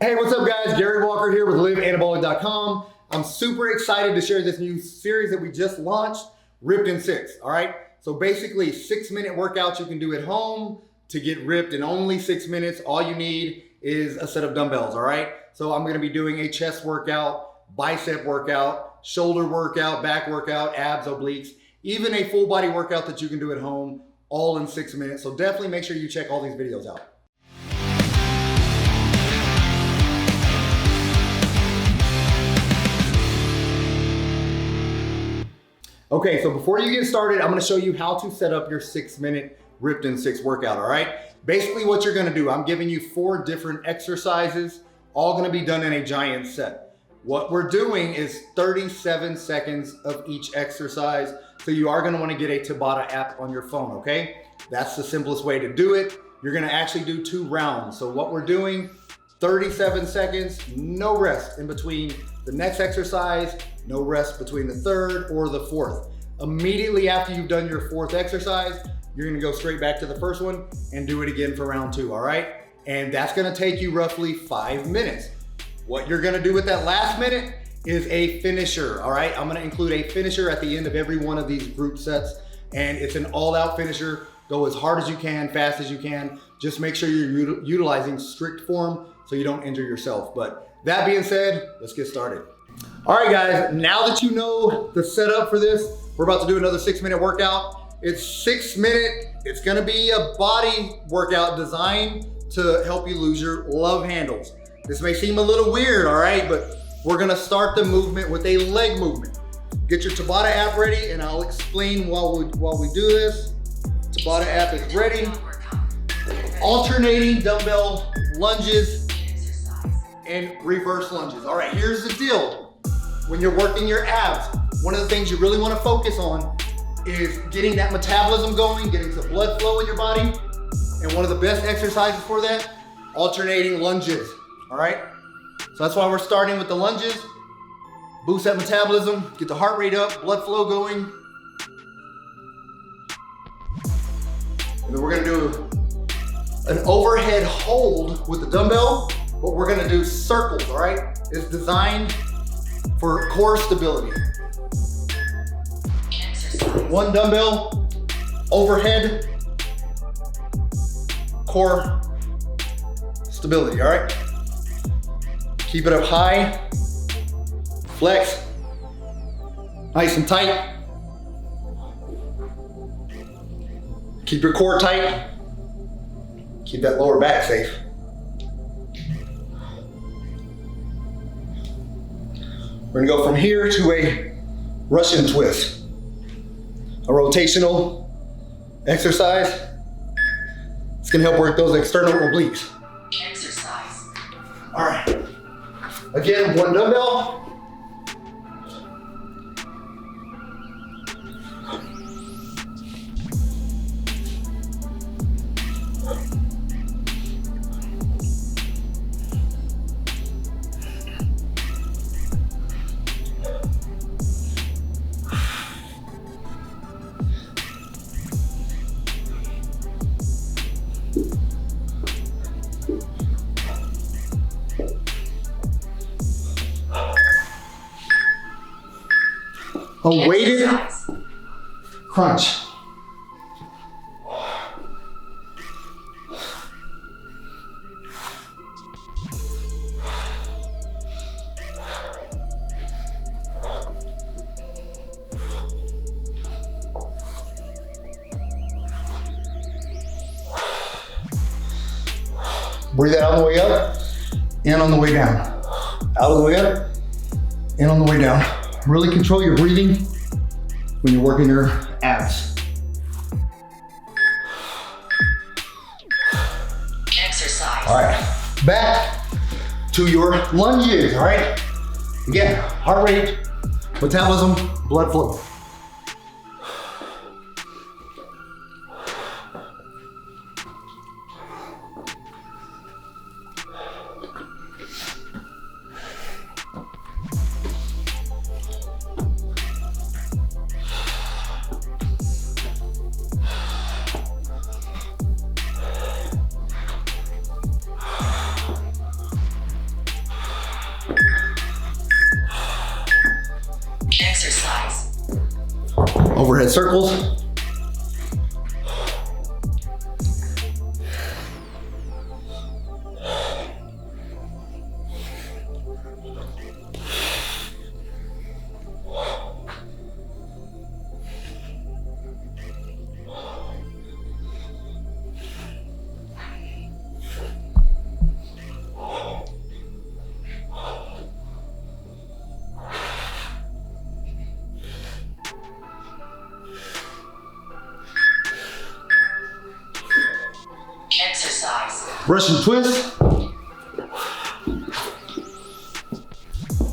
Hey, what's up guys? Gary Walker here with liveanabolic.com. I'm super excited to share this new series that we just launched, Ripped in 6, all right? So basically 6-minute workouts you can do at home to get ripped in only 6 minutes. All you need is a set of dumbbells, all right? So I'm gonna be doing a chest workout, bicep workout, shoulder workout, back workout, abs, obliques, even a full body workout that you can do at home, all in 6 minutes. So definitely make sure you check all these videos out. Okay, so before you get started, I'm gonna show you how to set up your 6-minute Ripped in 6 workout, all right? Basically what you're gonna do, I'm giving you 4 different exercises, all gonna be done in a giant set. What we're doing is 37 seconds of each exercise, so you are gonna wanna get a Tabata app on your phone, okay? That's the simplest way to do it. You're gonna actually do 2 rounds. So what we're doing, 37 seconds, no rest in between the next exercise, no rest between the 3rd or the 4th. Immediately after you've done your 4th exercise, you're gonna go straight back to the first one and do it again for round 2, all right? And that's gonna take you roughly 5 minutes. What you're gonna do with that last minute is a finisher, all right? I'm gonna include a finisher at the end of every one of these group sets, and it's an all-out finisher. Go as hard as you can, fast as you can. Just make sure you're utilizing strict form so you don't injure yourself. But that being said, let's get started. All right, guys, now that you know the setup for this, we're about to do another 6-minute workout. It's 6 minute, it's gonna be a body workout designed to help you lose your love handles. This may seem a little weird, all right, but we're gonna start the movement with a leg movement. Get your Tabata app ready and I'll explain while we do this. Tabata app is ready. Alternating dumbbell lunges and reverse lunges. All right, here's the deal. When you're working your abs, one of the things you really wanna focus on is getting that metabolism going, getting some blood flow in your body. And one of the best exercises for that, alternating lunges, all right? So that's why we're starting with the lunges. Boost that metabolism, get the heart rate up, blood flow going. And then we're gonna do an overhead hold with the dumbbell, but we're gonna do circles, all right? It's designed for core stability. 1 dumbbell, overhead, core stability, all right? Keep it up high, flex, nice and tight. Keep your core tight. Keep that lower back safe. We're gonna go from here to a Russian twist. A rotational exercise. It's gonna help work those external obliques. Exercise. All right. Again, 1 dumbbell. A weighted crunch. Breathe out on the way up and on the way down. Out of the way up and on the way down. Really control your breathing when you're working your abs. Exercise. All right, back to your lunges, all right? Again, heart rate, metabolism, blood flow. Overhead circles. Exercise. Russian twist.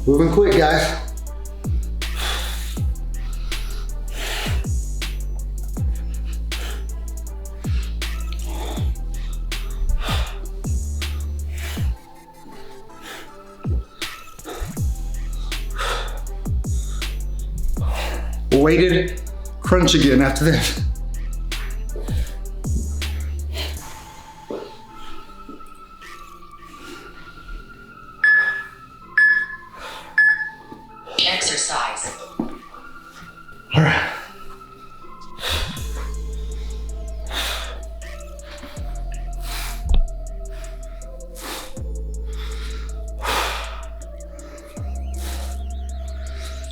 Moving quick, guys. Weighted crunch again after this. Exercise. All right.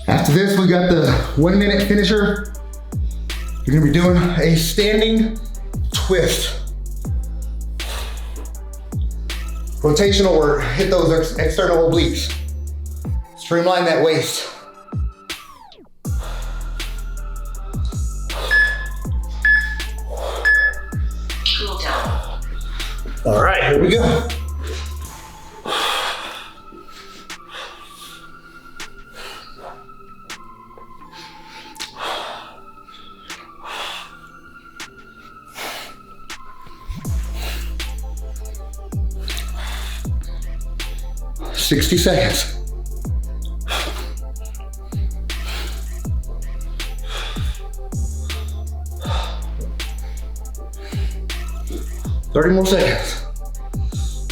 After this, we got the 1 minute finisher. You're gonna be doing a standing twist. Rotational work, hit those external obliques. Streamline that waist. Cool down. All right, here we go. "60 seconds. "30 more seconds.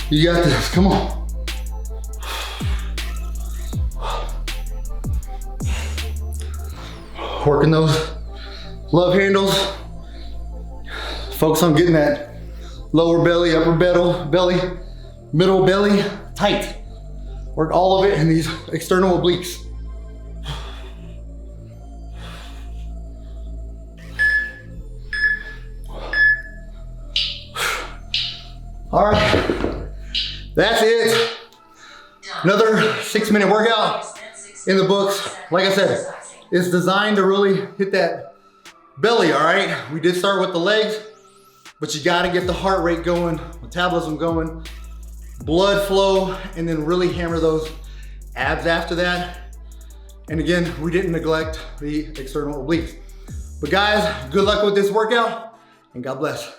You got this, come on. Working those love handles. Focus on getting that lower belly, upper belly, middle belly tight. Work all of it in these external obliques. All right, that's it. Another 6 minute workout in the books. Like I said, it's designed to really hit that belly, all right? We did start with the legs, but you gotta get the heart rate going, metabolism going, blood flow, and then really hammer those abs after that. And again, we didn't neglect the external obliques. But guys, good luck with this workout, and God bless.